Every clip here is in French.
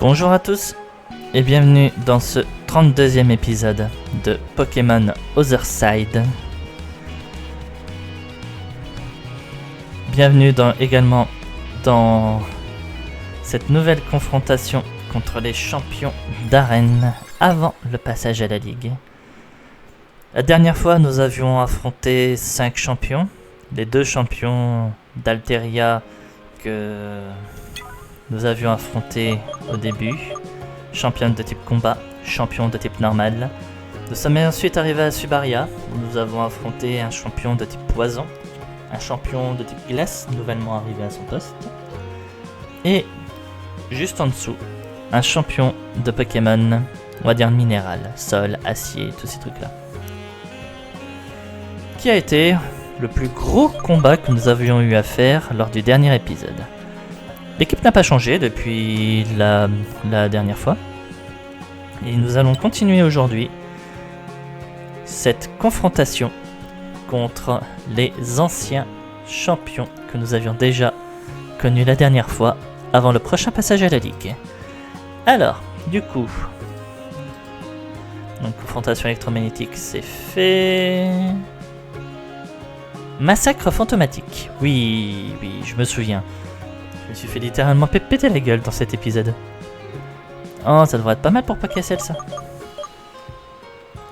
Bonjour à tous et bienvenue dans ce 32e épisode de Pokémon Other Side. Bienvenue également dans cette nouvelle confrontation contre les champions d'arène avant le passage à la Ligue. La dernière fois, nous avions affronté 5 champions, les 2 champions d'Alteria que nous avions affrontés au début, championne de type combat, champion de type normal. Nous sommes ensuite arrivés à Subaria, où nous avons affronté un champion de type poison, un champion de type glace, nouvellement arrivé à son poste, et juste en dessous, un champion de Pokémon, on va dire minéral, sol, acier, tous ces trucs-là. Qui a été le plus gros combat que nous avions eu à faire lors du dernier épisode. L'équipe n'a pas changé depuis la dernière fois. Et nous allons continuer aujourd'hui cette confrontation contre les anciens champions que nous avions déjà connus la dernière fois avant le prochain passage à la Ligue. Alors, du coup, donc confrontation électromagnétique c'est fait. Massacre fantomatique. Oui, je me souviens. Je me suis fait littéralement péter la gueule dans cet épisode. Oh, ça devrait être pas mal pour Pokacell ça.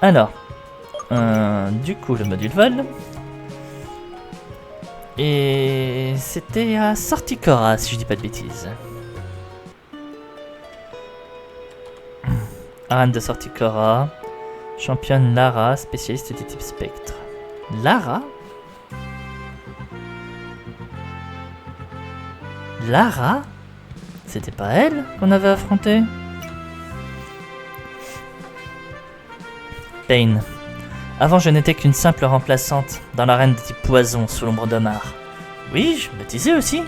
Alors, du coup, le module vol. Et c'était à Sorticora, si je dis pas de bêtises. Arène de Sorticora. Championne Lara, spécialiste du type spectre. Lara ? Lara ? C'était pas elle qu'on avait affrontée ? Pain. Avant, je n'étais qu'une simple remplaçante dans l'arène de type poison sous l'ombre d'Omar. Oui, je me disais aussi.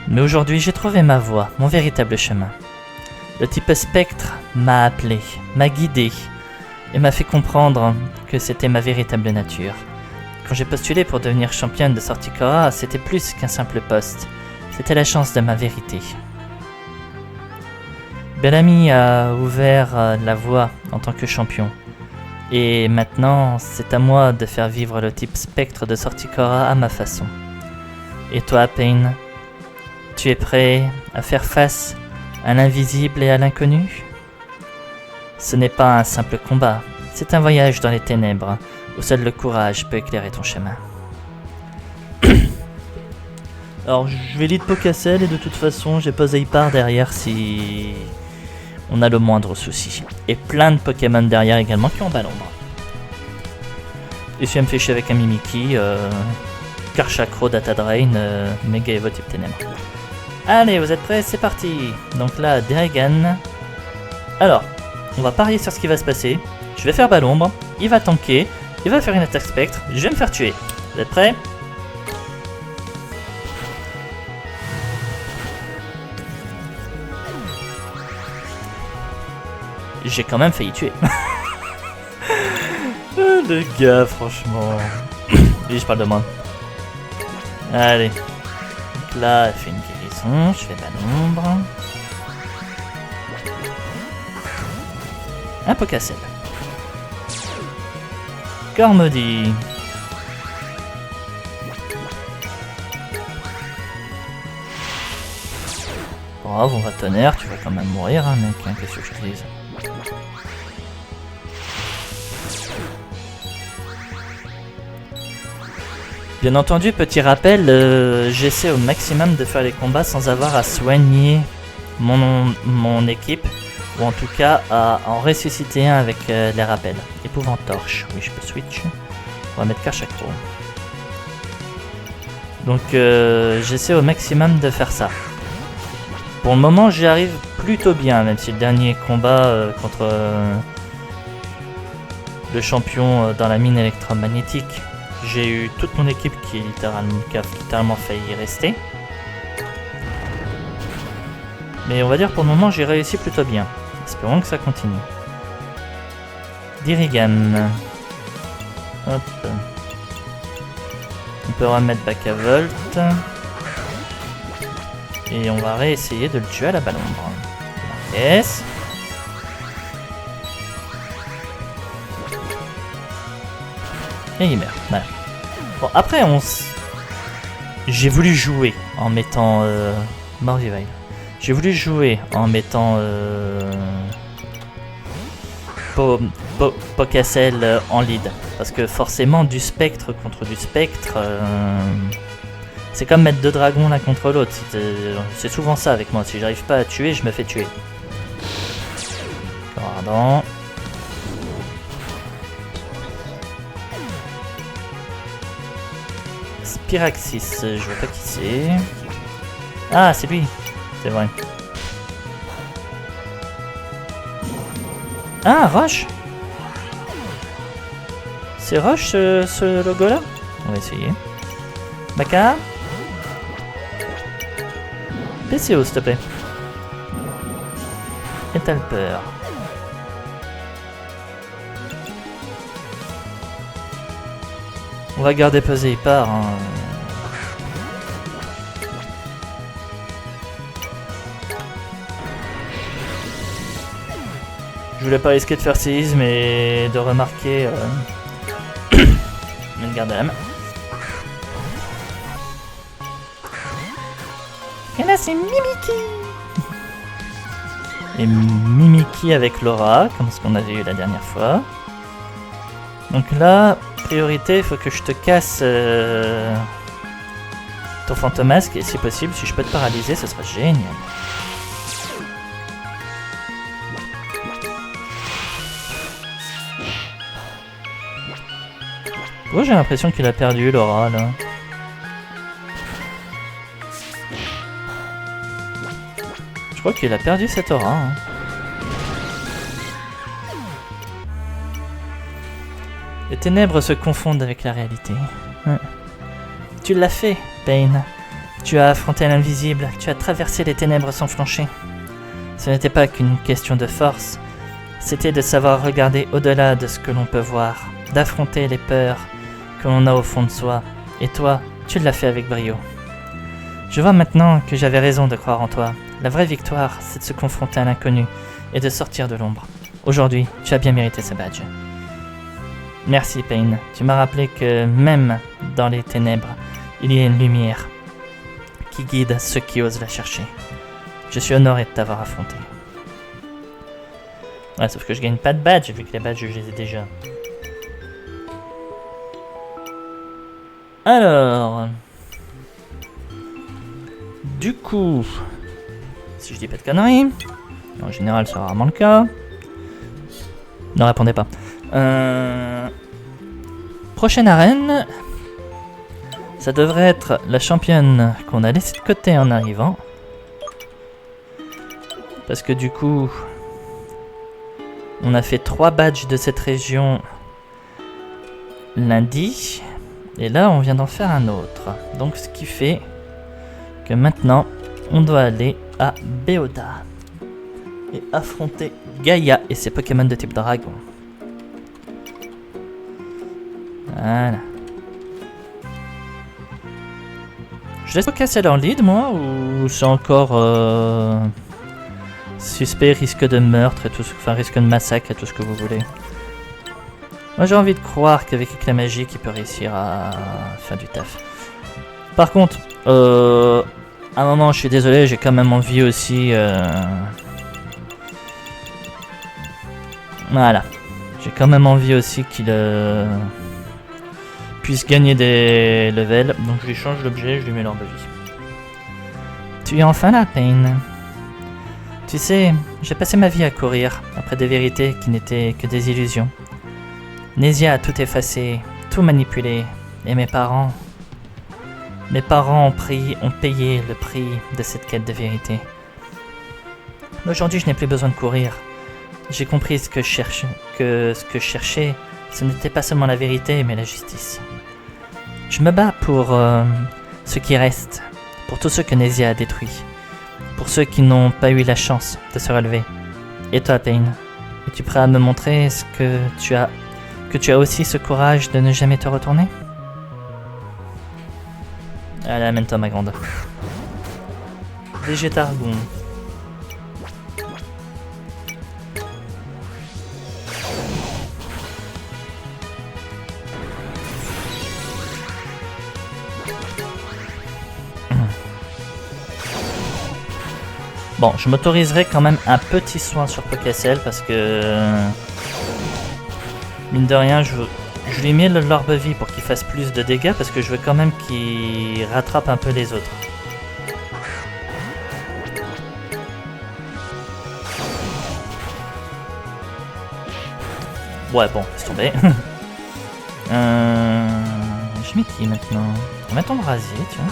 Mais aujourd'hui, j'ai trouvé ma voie, mon véritable chemin. Le type spectre m'a appelé, m'a guidé et m'a fait comprendre que c'était ma véritable nature. Quand j'ai postulé pour devenir championne de Sorticora, c'était plus qu'un simple poste. C'était la chance de ma vérité. Bellamy a ouvert la voie en tant que champion. Et maintenant, c'est à moi de faire vivre le type spectre de Sorticora à ma façon. Et toi, Pain, tu es prêt à faire face à l'invisible et à l'inconnu ? Ce n'est pas un simple combat, c'est un voyage dans les ténèbres, où seul le courage peut éclairer ton chemin. Alors, je vais lead Pokacell et de toute façon, j'ai posé Hypar derrière si on a le moindre souci. Et plein de Pokémon derrière également qui ont bas l'ombre. Et si elle me fait chier avec un Mimikyu, Karchakro, Data Drain, Mega Evo type ténèbres. Allez, vous êtes prêts ? C'est parti. Donc là, Derigan. Alors, on va parier sur ce qui va se passer. Je vais faire bas l'ombre, il va tanker. Il va faire une attaque spectre, je vais me faire tuer. Vous êtes prêts ? J'ai quand même failli tuer. Le gars, franchement. Oui, je parle de moi. Allez. Donc là, elle fait une guérison, je fais bas l'ombre. Un Pokacell. Cormody. Bravo, on va tonnerre, tu vas quand même mourir, hein, mec, hein, qu'est-ce que je te dise. Bien entendu, petit rappel, j'essaie au maximum de faire les combats sans avoir à soigner mon équipe, ou en tout cas à en ressusciter un avec les rappels. Épouvantorche, oui je peux switch. On va mettre Karchakro. Donc j'essaie au maximum de faire ça. Pour le moment j'y arrive plutôt bien, même si le dernier combat contre le champion dans la mine électromagnétique, j'ai eu toute mon équipe qui a littéralement failli y rester. Mais on va dire pour le moment j'ai réussi plutôt bien. Espérons que ça continue. Dirigan. Hop. On peut remettre Bakavolt. Et on va réessayer de le tuer à la balle ombre. Yes. Et il meurt. Voilà. Bon, après, j'ai voulu jouer en mettant Mordivail. J'ai voulu jouer en mettant Pocasel en lead. Parce que forcément, du spectre contre du spectre, c'est comme mettre deux dragons l'un contre l'autre. C'est souvent ça avec moi. Si j'arrive pas à tuer, je me fais tuer. Pardon. Spiraxis, je vois pas qui c'est. Ah, c'est lui. C'est vrai. Ah, Roche. C'est Roche ce logo-là? On va essayer. Baka. PCO, s'il te plaît. Et t'as peur. On va garder pesé, il part. Hein. Je voulais pas risquer de faire séisme et de remarquer. Mais garde la main. Et là c'est Mimiki. Et Mimiki avec Laura, comme ce qu'on avait eu la dernière fois. Donc là, priorité, il faut que je te casse ton fantomasque et si possible, si je peux te paralyser, ce sera génial. Oh, j'ai l'impression qu'il a perdu Laura là. Je crois qu'il a perdu cette aura. Hein. Les ténèbres se confondent avec la réalité. Tu l'as fait, Pain. Tu as affronté l'invisible, tu as traversé les ténèbres sans flancher. Ce n'était pas qu'une question de force, c'était de savoir regarder au-delà de ce que l'on peut voir, d'affronter les peurs que l'on a au fond de soi. Et toi, tu l'as fait avec brio. Je vois maintenant que j'avais raison de croire en toi. La vraie victoire, c'est de se confronter à l'inconnu et de sortir de l'ombre. Aujourd'hui, tu as bien mérité ce badge. Merci, Pain. Tu m'as rappelé que même dans les ténèbres, il y a une lumière qui guide ceux qui osent la chercher. Je suis honoré de t'avoir affronté. Ouais, sauf que je gagne pas de badge vu que les badges, je les ai déjà. Alors... Du coup... Si je dis pas de conneries... En général, c'est rarement le cas. Ne répondez pas. Prochaine arène... Ça devrait être la championne qu'on a laissée de côté en arrivant. Parce que du coup... On a fait 3 badges de cette région lundi. Et là, on vient d'en faire un autre. Donc, ce qui fait que maintenant, on doit aller à Beoda et affronter Gaïa et ses Pokémon de type dragon. Voilà. Je laisse casser leur lead, moi, ou c'est encore suspect, risque de meurtre et tout, enfin risque de massacre et tout ce que vous voulez. Moi j'ai envie de croire qu'avec éclat magique il peut réussir à faire du taf. Par contre, à un moment je suis désolé, j'ai quand même envie aussi... Voilà. J'ai quand même envie aussi qu'il puisse gagner des levels. Donc je lui change l'objet, je lui mets l'orbe de vie. Tu es enfin là, Pain. Tu sais, j'ai passé ma vie à courir après des vérités qui n'étaient que des illusions. Nézia a tout effacé, tout manipulé, et mes parents ont payé le prix de cette quête de vérité. Aujourd'hui, je n'ai plus besoin de courir. J'ai compris ce que je cherchais, ce n'était pas seulement la vérité, mais la justice. Je me bats pour ce qui reste, pour tous ceux que Nézia a détruits, pour ceux qui n'ont pas eu la chance de se relever. Et toi, Pain, es-tu prêt à me montrer ce que tu as aussi ce courage de ne jamais te retourner? Allez, amène-toi, ma grande. Végétargon. Bon, je m'autoriserai quand même un petit soin sur Pokéscell parce que... mine de rien, je lui mets l'orbe vie pour qu'il fasse plus de dégâts parce que je veux quand même qu'il rattrape un peu les autres. Ouais, bon, laisse tomber. Je mets qui maintenant? On va mettre en brasier, tiens.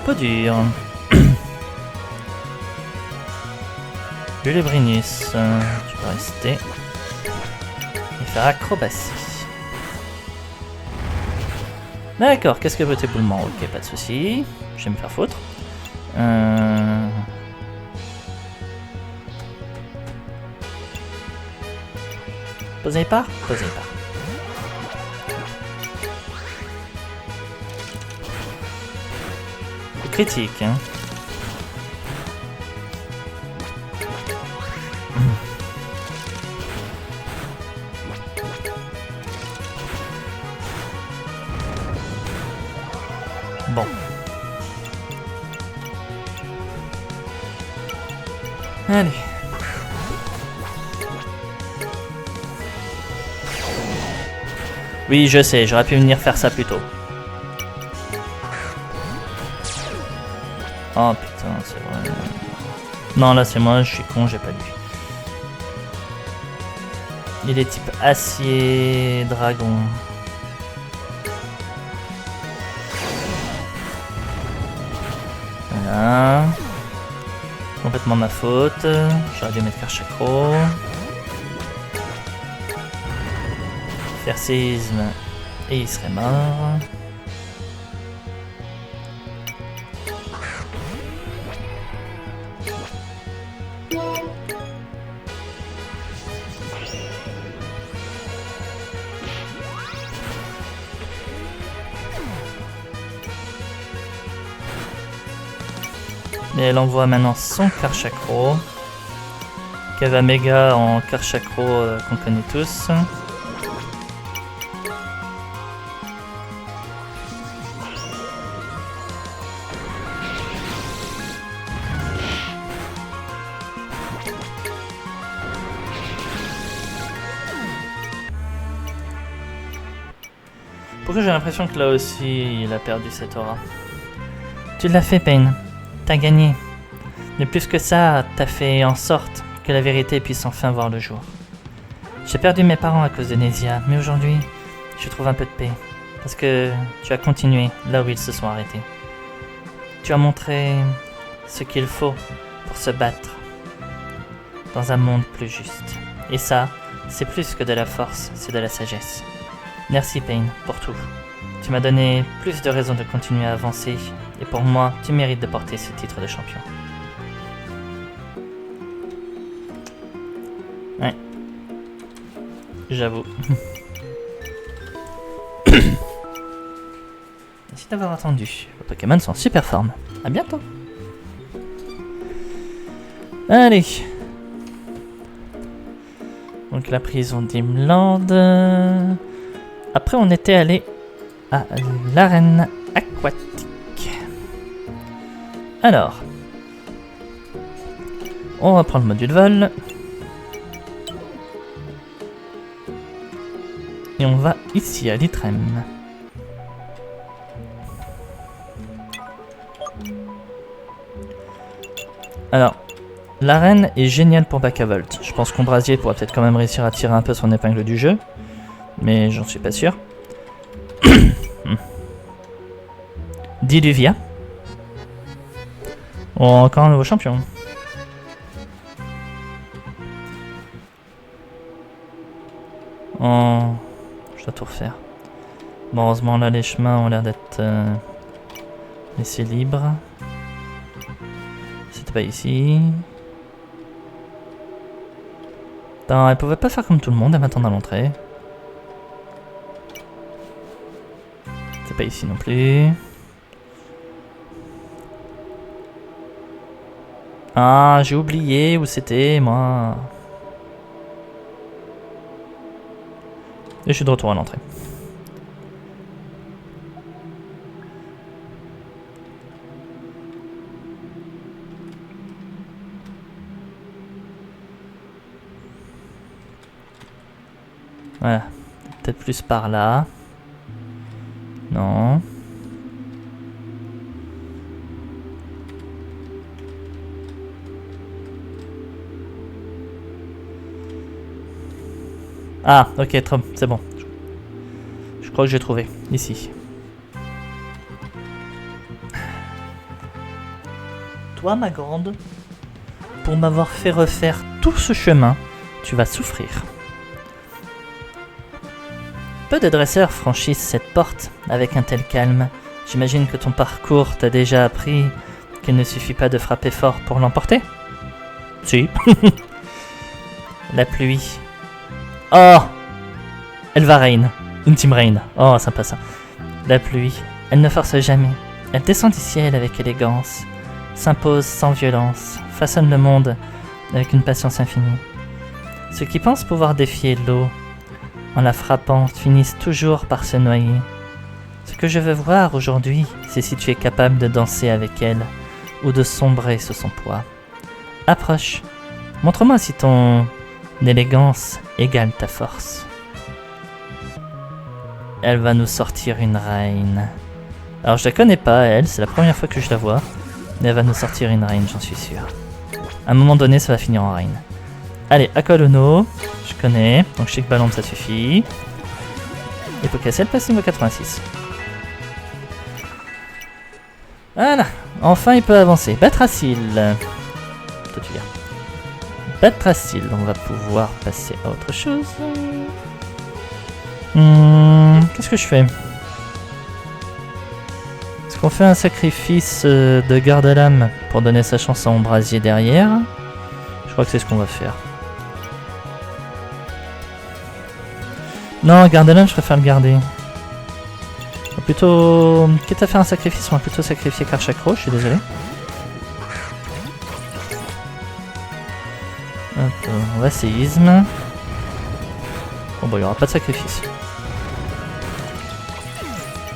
Peu dur. Lulebrinus, tu peux rester. Et faire acrobatie. D'accord, qu'est-ce que votre éboulement? Ok, pas de soucis. Je vais me faire foutre. Posez pas? Posez pas. Critique, hein. Bon. Allez. Oui, je sais, j'aurais pu venir faire ça plus tôt. Oh putain, c'est vrai. Non, là c'est moi, je suis con, j'ai pas lu. Il est type acier, dragon. Voilà. Complètement ma faute. J'aurais dû mettre Karchakro. Faire séisme et il serait mort. Et elle envoie maintenant son Karchakro. Kavamega en Karchakro qu'on connaît tous. Pourquoi j'ai l'impression que là aussi il a perdu cette aura? Tu l'as fait, Pain. T'as gagné. Mais plus que ça, t'as fait en sorte que la vérité puisse enfin voir le jour. J'ai perdu mes parents à cause de Nézia, mais aujourd'hui, je trouve un peu de paix. Parce que tu as continué là où ils se sont arrêtés. Tu as montré ce qu'il faut pour se battre dans un monde plus juste. Et ça, c'est plus que de la force, c'est de la sagesse. Merci Pain pour tout. Tu m'as donné plus de raisons de continuer à avancer, et pour moi, tu mérites de porter ce titre de champion. Ouais. J'avoue. Merci d'avoir attendu. Vos Pokémon sont en super forme. À bientôt. Allez. Donc la prison d'Imland. Après, on était allé à l'arène aquatique. Alors, on va prendre le module vol. Et on va ici à l'Itrem. Alors, l'arène est géniale pour Bakavolt. Je pense qu'Ombrasier pourra peut-être quand même réussir à tirer un peu son épingle du jeu. Mais j'en suis pas sûr. Diluvia. Oh, encore un nouveau champion. Oh, je dois tout refaire. Bon, heureusement là les chemins ont l'air d'être laissés libres. C'était pas ici. Attends, elle pouvait pas faire comme tout le monde et m'attendre à l'entrée. C'est pas ici non plus. Ah, j'ai oublié où c'était, moi. Et je suis de retour à l'entrée. Voilà. Peut-être plus par là. Non. Ah, ok, c'est bon. Je crois que j'ai trouvé. Ici. Toi, ma grande, pour m'avoir fait refaire tout ce chemin, tu vas souffrir. Peu de dresseurs franchissent cette porte avec un tel calme. J'imagine que ton parcours t'a déjà appris qu'il ne suffit pas de frapper fort pour l'emporter. Si. La pluie. Oh, elle va rain. Une team rain. Oh, sympa ça. La pluie, elle ne force jamais. Elle descend du ciel avec élégance, s'impose sans violence, façonne le monde avec une patience infinie. Ceux qui pensent pouvoir défier l'eau en la frappant finissent toujours par se noyer. Ce que je veux voir aujourd'hui, c'est si tu es capable de danser avec elle ou de sombrer sous son poids. Approche, montre-moi si ton élégance égale ta force. Elle va nous sortir une reine. Alors je la connais pas, elle, c'est la première fois que je la vois. Mais elle va nous sortir une reine, j'en suis sûr. À un moment donné, ça va finir en reine. Allez, Aqualuno, je connais, donc Chic Ballon ça suffit. Et Pocasel passe niveau 86. Voilà, enfin il peut avancer. Batracil. Toi tu viens. Batracil, on va pouvoir passer à autre chose. Qu'est-ce que je fais? Est-ce qu'on fait un sacrifice de garde-lame pour donner sa chance à Ombrasier derrière? Je crois que c'est ce qu'on va faire. Non, garde-lame, je préfère le garder. On va plutôt... Quitte à faire un sacrifice, on va plutôt sacrifier Karchakro, je suis désolé. Hop, on va séisme. Bon bah il n'y aura pas de sacrifice.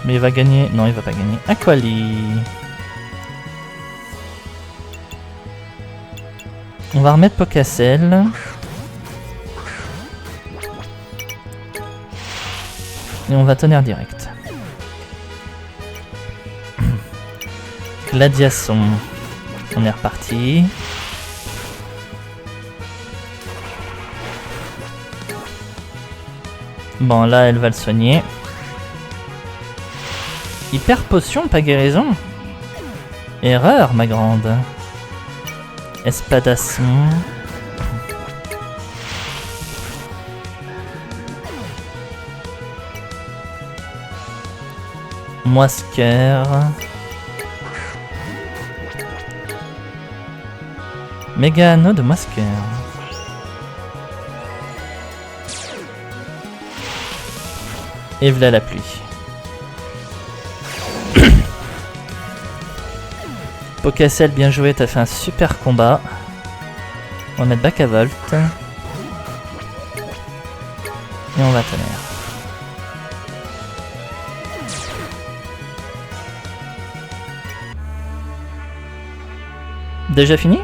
Mais il va gagner... Non, il va pas gagner. Aquali. On va remettre Pocasel. Et on va tenir direct. Gladiasson. On est reparti. Bon, là, elle va le soigner. Hyper potion, pas guérison. Erreur, ma grande. Espadasson. Moisqueur. Méga anneau de Moisqueur. Et voilà la pluie. Pocasel, bien joué, t'as fait un super combat. On va mettre back à Volt. Et on va tenir. Déjà fini?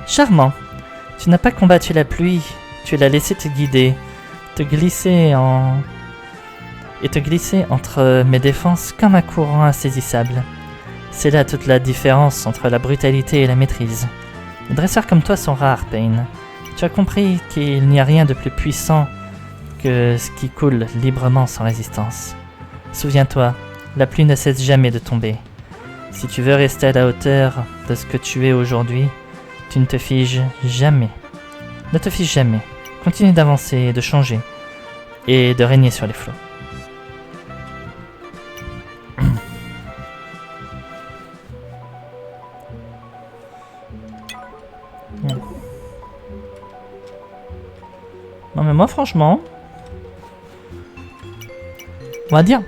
Charmant. Tu n'as pas combattu la pluie. Tu l'as laissé te guider. Te glisser entre mes défenses comme un courant insaisissable. C'est là toute la différence entre la brutalité et la maîtrise. Les dresseurs comme toi sont rares, Pain. Tu as compris qu'il n'y a rien de plus puissant que ce qui coule librement sans résistance. Souviens-toi, la pluie ne cesse jamais de tomber. Si tu veux rester à la hauteur de ce que tu es aujourd'hui, tu ne te figes jamais. Ne te fiche jamais. Continue d'avancer, de changer et de régner sur les flots. Non mais moi franchement, on va dire,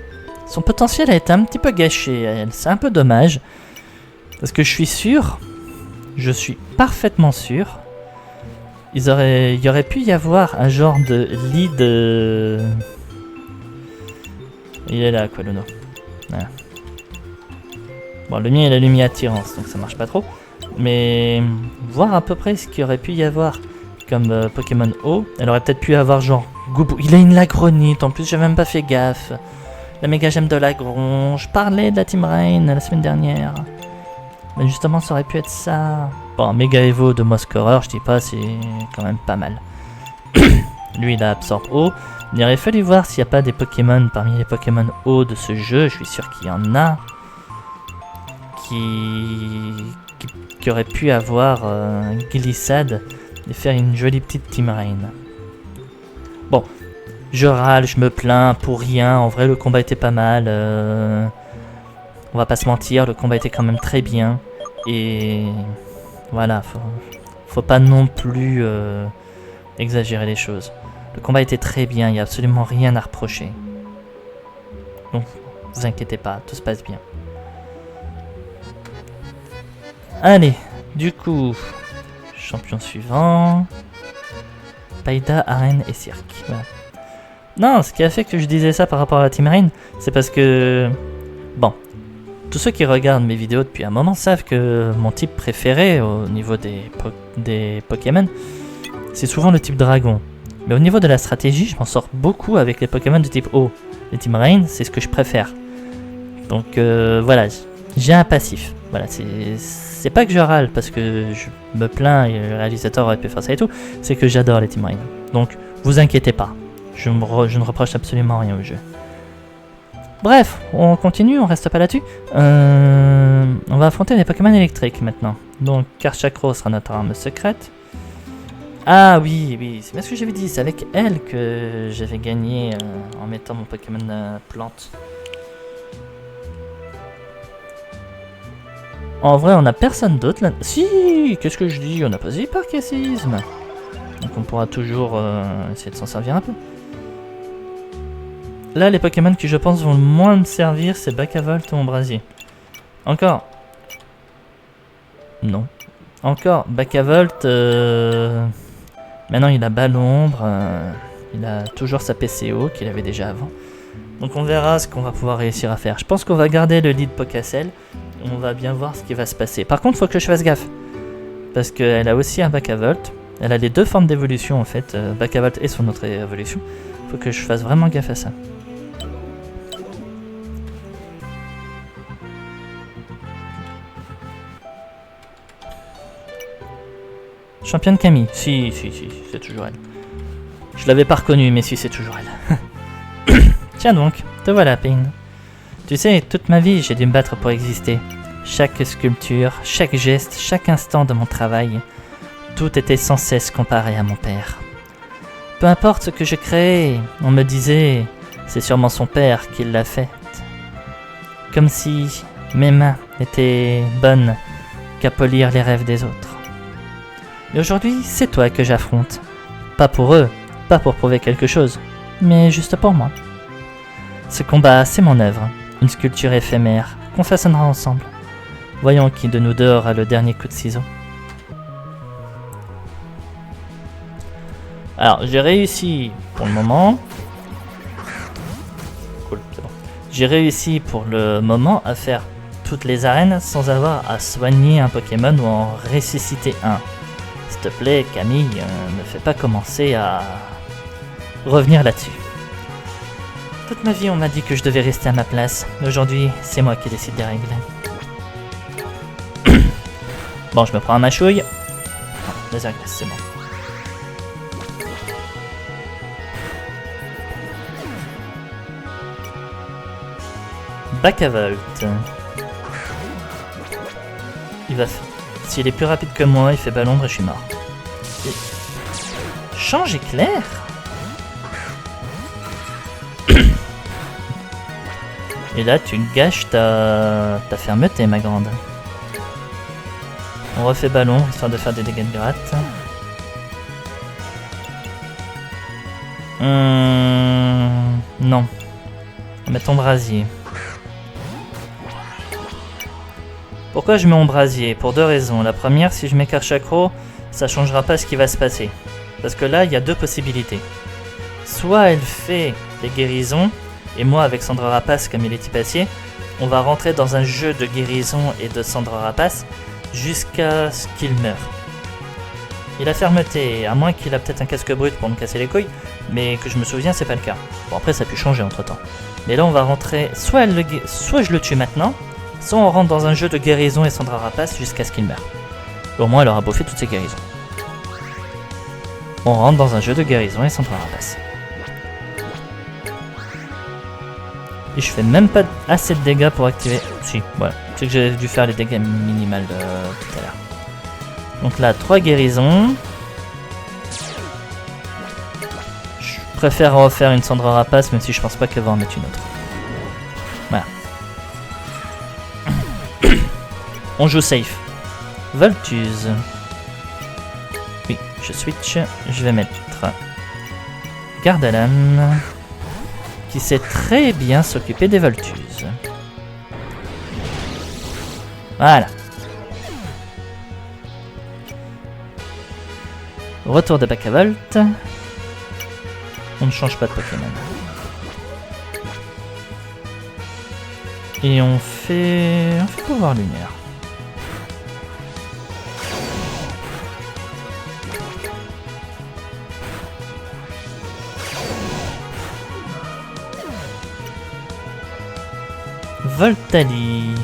son potentiel a été un petit peu gâché. C'est un peu dommage. Parce que je suis parfaitement sûr, il y aurait pu y avoir un genre de lead. Il est là, quoi, Luno. Voilà. Bon, le mien, il a lumière attirance, donc ça marche pas trop. Mais voir à peu près ce qu'il aurait pu y avoir comme Pokémon O, elle aurait peut-être pu avoir genre Goubou. Il a une Lagronite, en plus, j'ai même pas fait gaffe. La méga gemme de Lagron. Je parlais de la Team Rain la semaine dernière. Mais justement, ça aurait pu être ça. Bon, Mega Evo de Moscorer, je dis pas, c'est quand même pas mal. Lui, il a absorbe eau. Il aurait fallu voir s'il n'y a pas des Pokémon parmi les Pokémon eau de ce jeu. Je suis sûr qu'il y en a. Qui aurait pu avoir glissade et faire une jolie petite Team Rain. Bon, je râle, je me plains pour rien. En vrai, le combat était pas mal. On va pas se mentir, le combat était quand même très bien. Et voilà, faut pas non plus exagérer les choses. Le combat était très bien, il n'y a absolument rien à reprocher. Donc, vous inquiétez pas, tout se passe bien. Allez, du coup, champion suivant. Païda, Arène et Cirque. Voilà. Non, ce qui a fait que je disais ça par rapport à la Team Rain, c'est parce que... Bon, tous ceux qui regardent mes vidéos depuis un moment savent que mon type préféré au niveau des Pokémon, c'est souvent le type dragon. Mais au niveau de la stratégie, je m'en sors beaucoup avec les Pokémon de type eau. Les Team Rain, c'est ce que je préfère. Donc voilà, j'ai un passif. Voilà, c'est pas que je râle parce que je me plains et le réalisateur aurait pu faire ça et tout, c'est que j'adore les Team Rain. Donc vous inquiétez pas, je ne reproche absolument rien au jeu. Bref, on continue, on reste pas là-dessus. On va affronter les Pokémon électriques maintenant. Donc Karchakro sera notre arme secrète. Ah oui, c'est bien ce que j'avais dit, c'est avec elle que j'avais gagné en mettant mon Pokémon plante. En vrai, on a personne d'autre là. Si, qu'est-ce que je dis? On n'a pas hypercassisme. Donc on pourra toujours essayer de s'en servir un peu. Là, les Pokémon qui je pense vont le moins me servir, c'est Bakavolt ou Ombrasier. Encore. Non. Encore, Bakavolt. Maintenant, il a Ballombre. Il a toujours sa PCO qu'il avait déjà avant. Donc on verra ce qu'on va pouvoir réussir à faire. Je pense qu'on va garder le lead Pocacel. On va bien voir ce qui va se passer. Par contre, il faut que je fasse gaffe. Parce qu'elle a aussi un Bakavolt. Elle a les deux formes d'évolution en fait. Bakavolt et son autre évolution. Il faut que je fasse vraiment gaffe à ça. Championne Camille. Si, c'est toujours elle. Je l'avais pas reconnue, mais si, c'est toujours elle. Tiens donc, te voilà, Pain. Tu sais, toute ma vie, j'ai dû me battre pour exister. Chaque sculpture, chaque geste, chaque instant de mon travail, tout était sans cesse comparé à mon père. Peu importe ce que je créais, on me disait, c'est sûrement son père qui l'a fait. Comme si mes mains étaient bonnes qu'à polir les rêves des autres. Mais aujourd'hui, c'est toi que j'affronte. Pas pour eux, pas pour prouver quelque chose, mais juste pour moi. Ce combat, c'est mon œuvre, une sculpture éphémère qu'on façonnera ensemble. Voyons qui de nous deux aura le dernier coup de ciseau. Alors, j'ai réussi pour le moment. Cool, c'est bon. J'ai réussi pour le moment à faire toutes les arènes sans avoir à soigner un Pokémon ou en ressusciter un. S'il te plaît, Camille, ne fais pas commencer à revenir là-dessus. Toute ma vie, on m'a dit que je devais rester à ma place. Aujourd'hui, c'est moi qui décide des règles. Bon, je me prends un mâchouille. Non, laser glace, c'est bon. Bakavolt. Il va faire... S'il est plus rapide que moi, il fait Ballombre et je suis mort. Et... Change éclair. Et là, tu gâches ta fermeté, ma grande. On refait Ballon, histoire de faire des dégâts de gratte. Non. On va mettre ton brasier. Pourquoi je mets mon brasier? Pour deux raisons. La première, si je mets Karchakro, ça changera pas ce qui va se passer. Parce que là, il y a deux possibilités. Soit elle fait des guérisons, et moi avec Cendre Rapace comme il est type acier, on va rentrer dans un jeu de guérison et de Cendre Rapace jusqu'à ce qu'il meure. Il a fermeté, à moins qu'il a peut-être un casque brut pour me casser les couilles, mais que je me souviens, c'est pas le cas. Bon, après, ça a pu changer entre temps. Mais là, on va rentrer, soit je le tue maintenant, soit on rentre dans un jeu de guérison et Cendre Rapace jusqu'à ce qu'il meure. Au moins, elle aura bouffé toutes ses guérisons. On rentre dans un jeu de guérison et Cendre Rapace. Et je fais même pas assez de dégâts pour activer... Si, voilà. C'est que j'ai dû faire les dégâts minimales tout à l'heure. Donc là, 3 guérisons. Je préfère refaire une Cendre Rapace, même si je pense pas qu'elle va en mettre une autre. Voilà. On joue safe. Voltuse. Oui, je switch. Je vais mettre Gardalam, qui sait très bien s'occuper des Voltuses. Voilà. Retour de Bakavolt. On ne change pas de Pokémon. Et on fait pouvoir lumière. Voltali.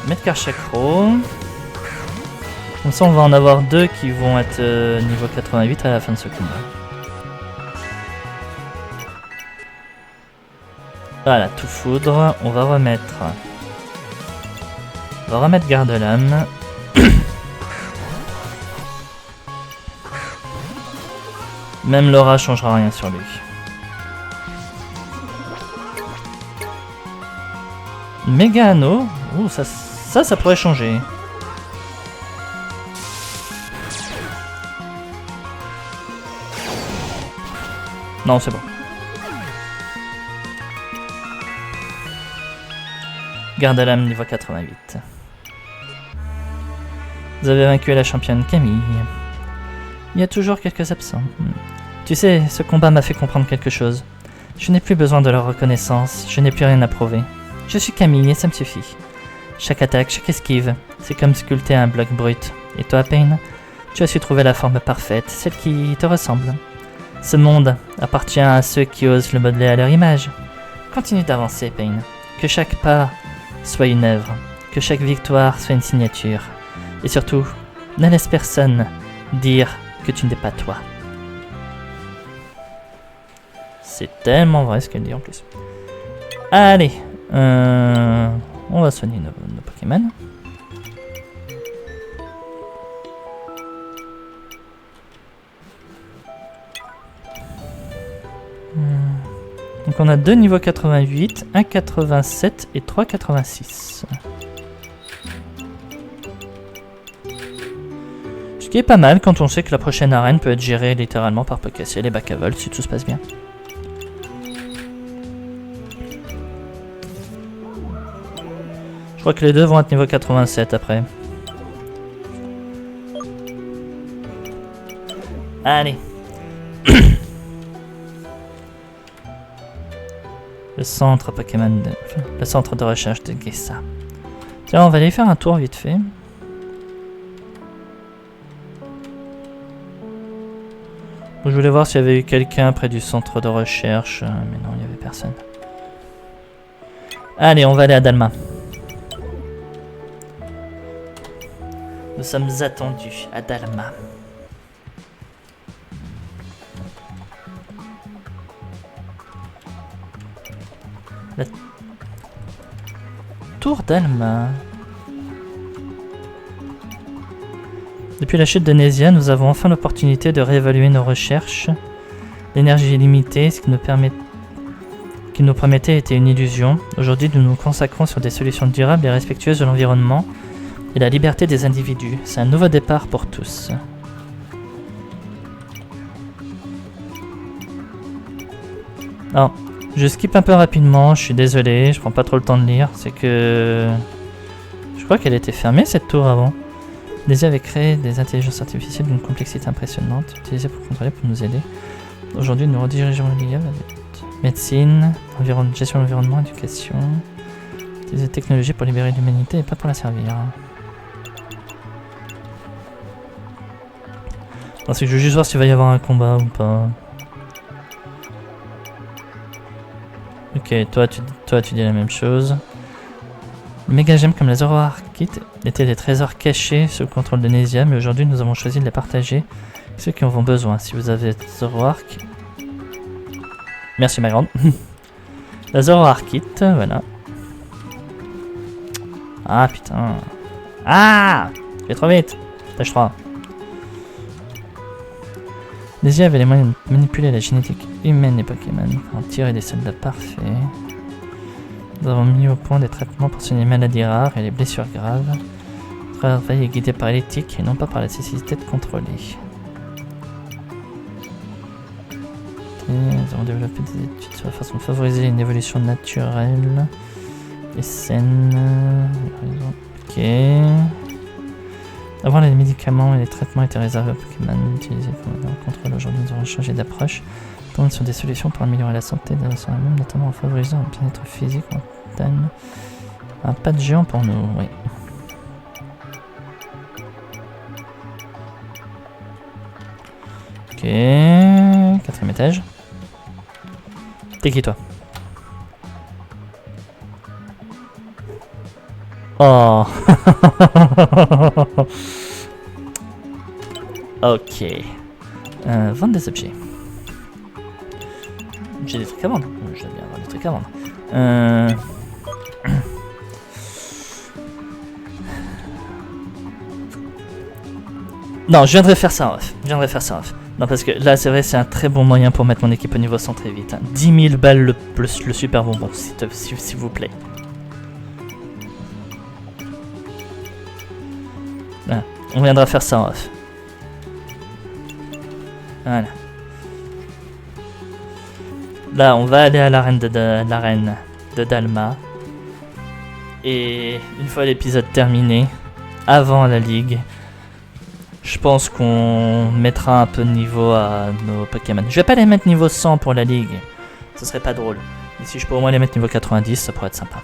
Mettre Karchakro. Comme ça, on va en avoir 2 qui vont être niveau 88 à la fin de ce combat. Voilà, tout foudre. On va remettre Garde-Lame. Même Laura changera rien sur lui. Méga Anneau. Ouh, ça pourrait changer. Non, c'est bon. Garde-Lame niveau 88. Vous avez vaincu la championne Camille. Il y a toujours quelques absents. Tu sais, ce combat m'a fait comprendre quelque chose. Je n'ai plus besoin de leur reconnaissance, je n'ai plus rien à prouver. Je suis Camille et ça me suffit. Chaque attaque, chaque esquive, c'est comme sculpter un bloc brut. Et toi, Pain, tu as su trouver la forme parfaite, celle qui te ressemble. Ce monde appartient à ceux qui osent le modeler à leur image. Continue d'avancer, Pain. Que chaque pas soit une œuvre, que chaque victoire soit une signature. Et surtout, ne laisse personne dire que tu n'es pas toi. C'est tellement vrai ce qu'elle dit en plus. Allez, on va soigner nos Pokémon. Donc on a 2 niveaux 88, 1 87 et 3 86. Ce qui est pas mal quand on sait que la prochaine arène peut être gérée littéralement par Pokéciel et Bakavolt si tout se passe bien. Je crois que les deux vont être niveau 87 après. Allez. Le centre Pokémon le centre de recherche de Gessa. Tiens, on va aller faire un tour vite fait. Je voulais voir s'il y avait eu quelqu'un près du centre de recherche, mais non, il n'y avait personne. Allez, on va aller à Dalma. Nous sommes attendus à Dalma. La tour d'Alma. Depuis la chute de Nézia, nous avons enfin l'opportunité de réévaluer nos recherches. L'énergie illimitée, ce qui nous promettait était une illusion. Aujourd'hui, nous nous consacrons sur des solutions durables et respectueuses de l'environnement et la liberté des individus. C'est un nouveau départ pour tous. Alors, je skip un peu rapidement, je suis désolé, je prends pas trop le temps de lire. C'est que... Je crois qu'elle était fermée cette tour avant. Daisy avait créé des intelligences artificielles d'une complexité impressionnante, utilisées pour contrôler, pour nous aider. Aujourd'hui, nous redirigeons l'IA vers médecine, gestion de l'environnement, éducation. Utiliser la technologie pour libérer l'humanité et pas pour la servir. Ensuite, je veux juste voir s'il va y avoir un combat ou pas. Ok, toi tu dis la même chose. Les méga gemmes comme les Zoroark Kit étaient des trésors cachés sous le contrôle de Nesia, mais aujourd'hui nous avons choisi de les partager avec ceux qui en ont besoin. Si vous avez Zoroark... Merci ma grande. La Zoroark Kit, voilà. Ah putain. Ah, je vais trop vite. Tâche 3. Nesia avait les moyens de manipuler la génétique humaine des Pokémon pour en tirer des soldats parfaits. Nous avons mis au point des traitements pour soigner les maladies rares et les blessures graves. Le travail est guidé par l'éthique et non pas par la nécessité de contrôler. Nous avons développé des études sur la façon de favoriser une évolution naturelle et saine. Ok. Avant, les médicaments et les traitements étaient réservés aux Pokémon utilisés pour le contrôle. Aujourd'hui, nous avons changé d'approche. Nous sur des solutions pour améliorer la santé de la même, notamment en favorisant un bien-être physique mental. Un pas de géant pour nous, oui. Ok, 4ème étage. T'es qui toi? Oh. Ok. Vendre des objets. J'ai des trucs à vendre. Je dois bien avoir des trucs à vendre. Non, je viendrai faire ça en off. Non, parce que là, c'est vrai, c'est un très bon moyen pour mettre mon équipe au niveau 100 très vite. Hein. 10 000 balles le super bonbon, s'il vous plaît. Voilà. On viendra faire ça en off. Voilà. Là, on va aller à l'arène de Dalma. Et une fois l'épisode terminé, avant la ligue, je pense qu'on mettra un peu de niveau à nos Pokémon. Je vais pas les mettre niveau 100 pour la ligue, ce serait pas drôle. Mais si je peux au moins les mettre niveau 90, ça pourrait être sympa.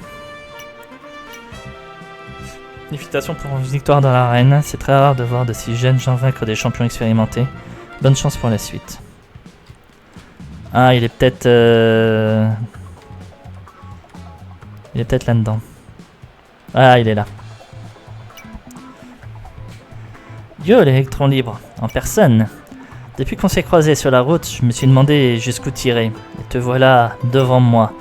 Félicitations pour une victoire dans l'arène. C'est très rare de voir de si jeunes gens vaincre des champions expérimentés. Bonne chance pour la suite. Ah, il est peut-être... Il est peut-être là-dedans. Ah, il est là. Yo, l'électron libre, en personne. Depuis qu'on s'est croisés sur la route, je me suis demandé jusqu'où tirer. Et te voilà devant moi.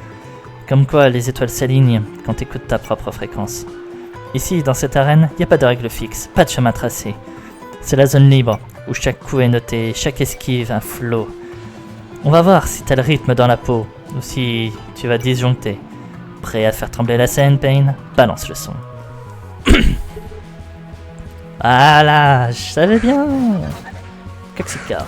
Comme quoi les étoiles s'alignent quand t'écoutes ta propre fréquence. Ici, dans cette arène, y a pas de règle fixe, pas de chemin tracé. C'est la zone libre, où chaque coup est noté, chaque esquive un flow. On va voir si t'as le rythme dans la peau, ou si tu vas disjoncter. Prêt à faire trembler la scène, Pain? Balance le son. Voilà, je savais bien. Coxicard.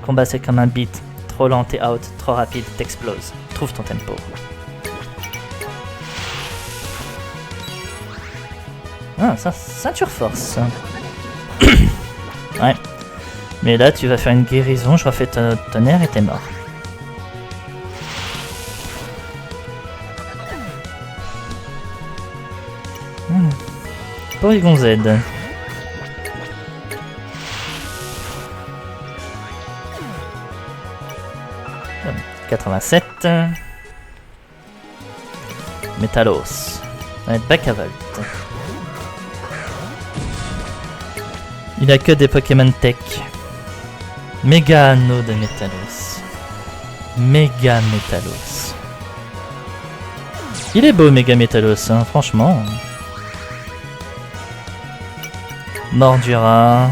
Combat c'est comme un beat. Trop lent t'es out, trop rapide t'exploses. Trouve ton tempo. Ah, ça, ceinture force. Ouais. Mais là, tu vas faire une guérison, je refais ton air et t'es mort. Porygon Z. 87. Métalos. On va être back à Volt. Il a que des Pokémon Tech. Méga anneau de Métalos. Méga Métalos. Il est beau Méga Métalos, hein, franchement. Mordura.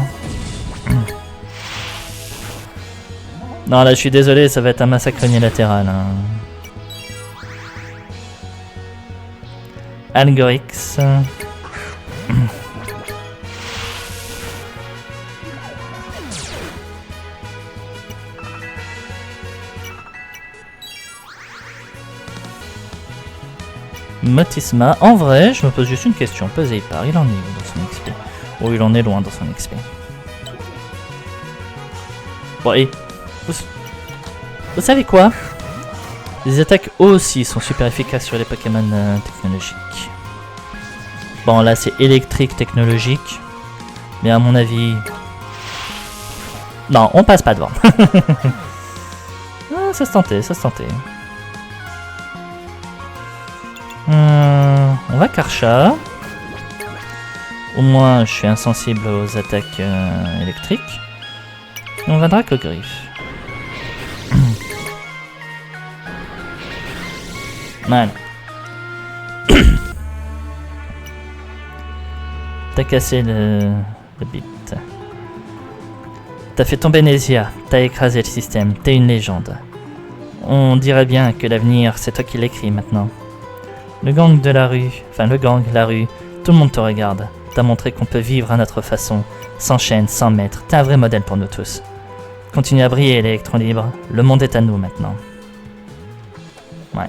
Non, là je suis désolé, ça va être un massacre unilatéral. Hein. Algorix. Motisma. En vrai, je me pose juste une question. Pesez par, il en est où dans son XP? Oh, il en est loin dans son XP. Bon, et vous savez quoi? Les attaques aussi sont super efficaces sur les Pokémon technologiques. Bon, là c'est électrique technologique. Mais à mon avis... Non, on passe pas devant. Ah, ça se tentait, ça se tentait. On va Karcha. Au moins, je suis insensible aux attaques électriques. Et on va Dracogriffe. Voilà. T'as cassé le bit. T'as fait tomber Nézia. T'as écrasé le système. T'es une légende. On dirait bien que l'avenir, c'est toi qui l'écris maintenant. Le gang de la rue, enfin le gang, la rue, tout le monde te regarde. T'as montré qu'on peut vivre à notre façon, sans chaîne, sans maître. T'es un vrai modèle pour nous tous. Continue à briller, l'électron libre. Le monde est à nous maintenant. Ouais.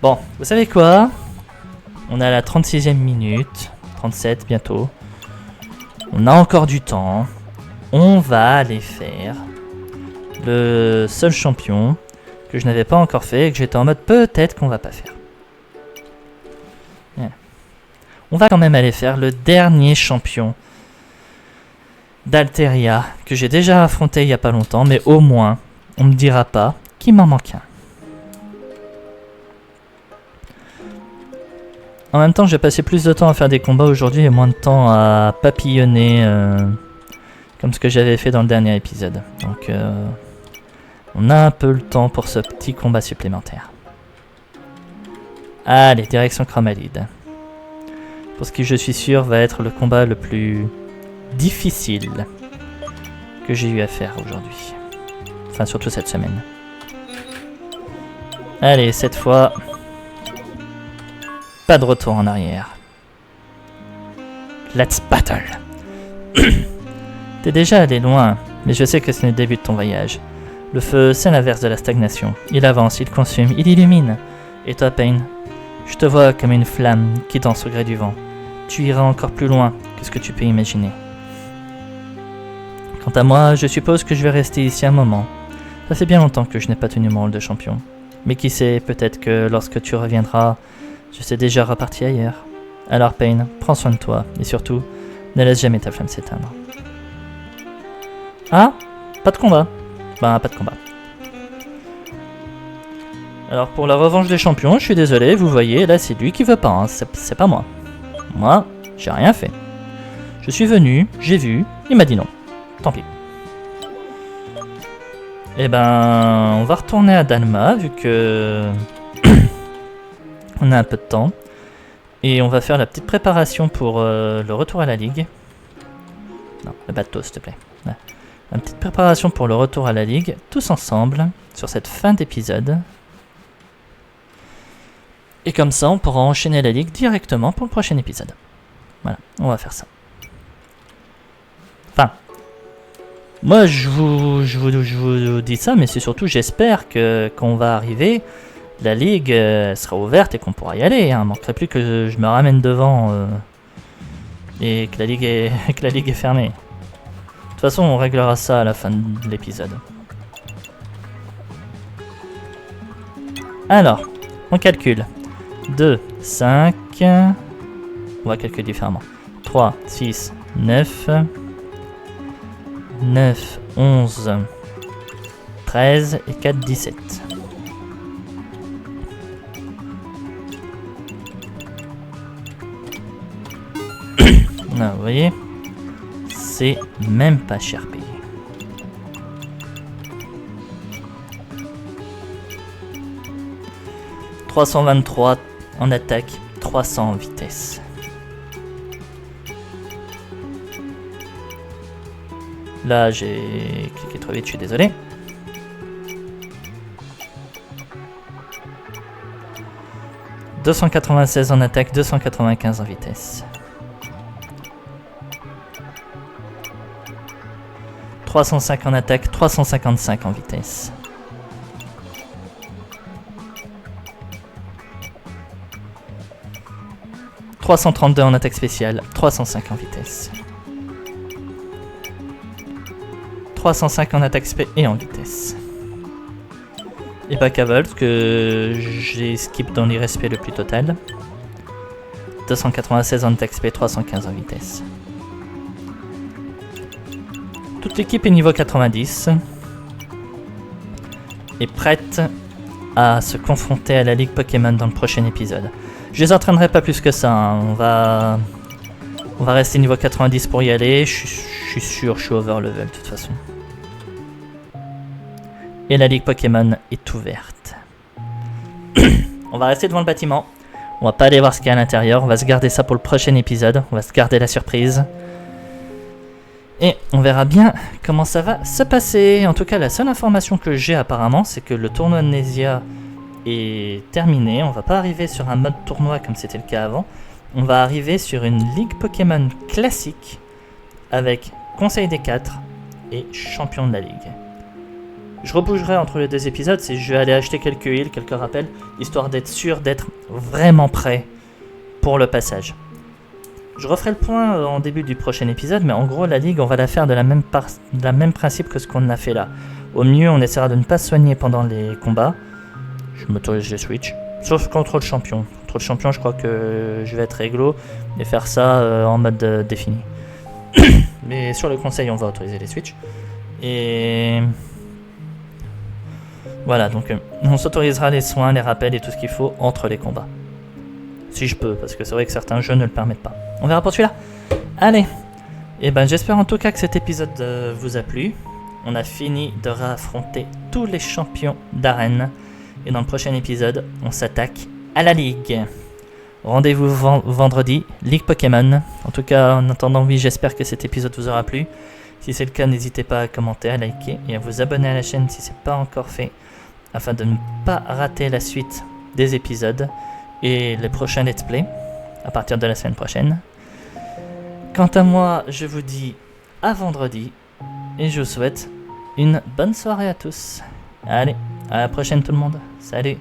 Bon, vous savez quoi? On est à la 36e minute. 37 bientôt. On a encore du temps. On va aller faire le seul champion que je n'avais pas encore fait et que j'étais en mode peut-être qu'on va pas faire. Yeah. On va quand même aller faire le dernier champion d'Alteria que j'ai déjà affronté il y a pas longtemps, mais au moins on me dira pas qu'il m'en manque un. En même temps, j'ai passé plus de temps à faire des combats aujourd'hui et moins de temps à papillonner comme ce que j'avais fait dans le dernier épisode. Donc on a un peu le temps pour ce petit combat supplémentaire. Allez, direction Chromalide. Pour ce qui, je suis sûr, va être le combat le plus difficile que j'ai eu à faire aujourd'hui. Enfin, surtout cette semaine. Allez, cette fois, pas de retour en arrière. Let's battle. T'es déjà allé loin, mais je sais que ce n'est le début de ton voyage. Le feu, c'est l'inverse de la stagnation. Il avance, il consume, il illumine. Et toi, Pain, je te vois comme une flamme qui danse au gré du vent. Tu iras encore plus loin que ce que tu peux imaginer. Quant à moi, je suppose que je vais rester ici un moment. Ça fait bien longtemps que je n'ai pas tenu mon rôle de champion. Mais qui sait, peut-être que lorsque tu reviendras, je sais déjà reparti ailleurs. Alors Pain, prends soin de toi, et surtout, ne laisse jamais ta flamme s'éteindre. Ah, pas de combat. Ben, pas de combat. Alors pour la revanche des champions, je suis désolé, vous voyez, là c'est lui qui veut pas, hein, c'est pas moi. Moi, j'ai rien fait. Je suis venu, j'ai vu, il m'a dit non. Tant pis. Eh ben, on va retourner à Dalma, vu que on a un peu de temps. Et on va faire la petite préparation pour le retour à la Ligue. Non, le bateau, s'il te plaît. Ouais. Une petite préparation pour le retour à la Ligue, tous ensemble, sur cette fin d'épisode. Et comme ça, on pourra enchaîner la Ligue directement pour le prochain épisode. Voilà, on va faire ça. Enfin, moi je vous dis ça, mais c'est surtout j'espère que quand on va arriver, la Ligue sera ouverte et qu'on pourra y aller. Hein. Il manquerait plus que je me ramène devant et que la Ligue est fermée. De toute façon, on réglera ça à la fin de l'épisode. Alors, on calcule. 2, 5... On va calculer différemment. 3, 6, 9... 9, 11... 13 et 4, 17. Là, vous voyez, c'est même pas cher payé. « 323 en attaque, 300 en vitesse. » Là, j'ai cliqué trop vite, je suis désolé. « 296 en attaque, 295 en vitesse. » 305 en attaque, 355 en vitesse. 332 en attaque spéciale, 305 en vitesse. 305 en attaque spé et en vitesse. Et Bakavolt que j'ai skip dans l'irrespect le plus total. 296 en attaque spé, 315 en vitesse. Toute l'équipe est niveau 90. Et prête à se confronter à la Ligue Pokémon dans le prochain épisode. Je les entraînerai pas plus que ça, hein. On va rester niveau 90 pour y aller. Je suis sûr, je suis over level de toute façon. Et la Ligue Pokémon est ouverte. On va rester devant le bâtiment. On va pas aller voir ce qu'il y a à l'intérieur. On va se garder ça pour le prochain épisode. On va se garder la surprise. Et on verra bien comment ça va se passer. En tout cas, la seule information que j'ai apparemment, c'est que le tournoi de Nésia est terminé. On va pas arriver sur un mode tournoi comme c'était le cas avant. On va arriver sur une Ligue Pokémon classique avec Conseil des 4 et Champion de la Ligue. Je rebougerai entre les deux épisodes, je vais aller acheter quelques heals, quelques rappels, histoire d'être sûr d'être vraiment prêt pour le passage. Je referai le point en début du prochain épisode, mais en gros la ligue on va la faire de la même principe que ce qu'on a fait là. Au mieux on essaiera de ne pas se soigner pendant les combats. Je m'autorise les switch, sauf contre le champion. Contre le champion je crois que je vais être réglo et faire ça en mode défini. Mais sur le conseil on va autoriser les switch. Et... voilà, donc on s'autorisera les soins, les rappels et tout ce qu'il faut entre les combats. Si je peux, parce que c'est vrai que certains jeux ne le permettent pas. On verra pour celui-là. Allez, et ben j'espère en tout cas que cet épisode vous a plu. On a fini de réaffronter tous les champions d'arène. Et dans le prochain épisode, on s'attaque à la Ligue. Rendez-vous vendredi, Ligue Pokémon. En tout cas, en attendant, oui, j'espère que cet épisode vous aura plu. Si c'est le cas, n'hésitez pas à commenter, à liker et à vous abonner à la chaîne si ce n'est pas encore fait, afin de ne pas rater la suite des épisodes et les prochains let's play à partir de la semaine prochaine. Quant à moi, je vous dis à vendredi et je vous souhaite une bonne soirée à tous. Allez, à la prochaine tout le monde. Salut!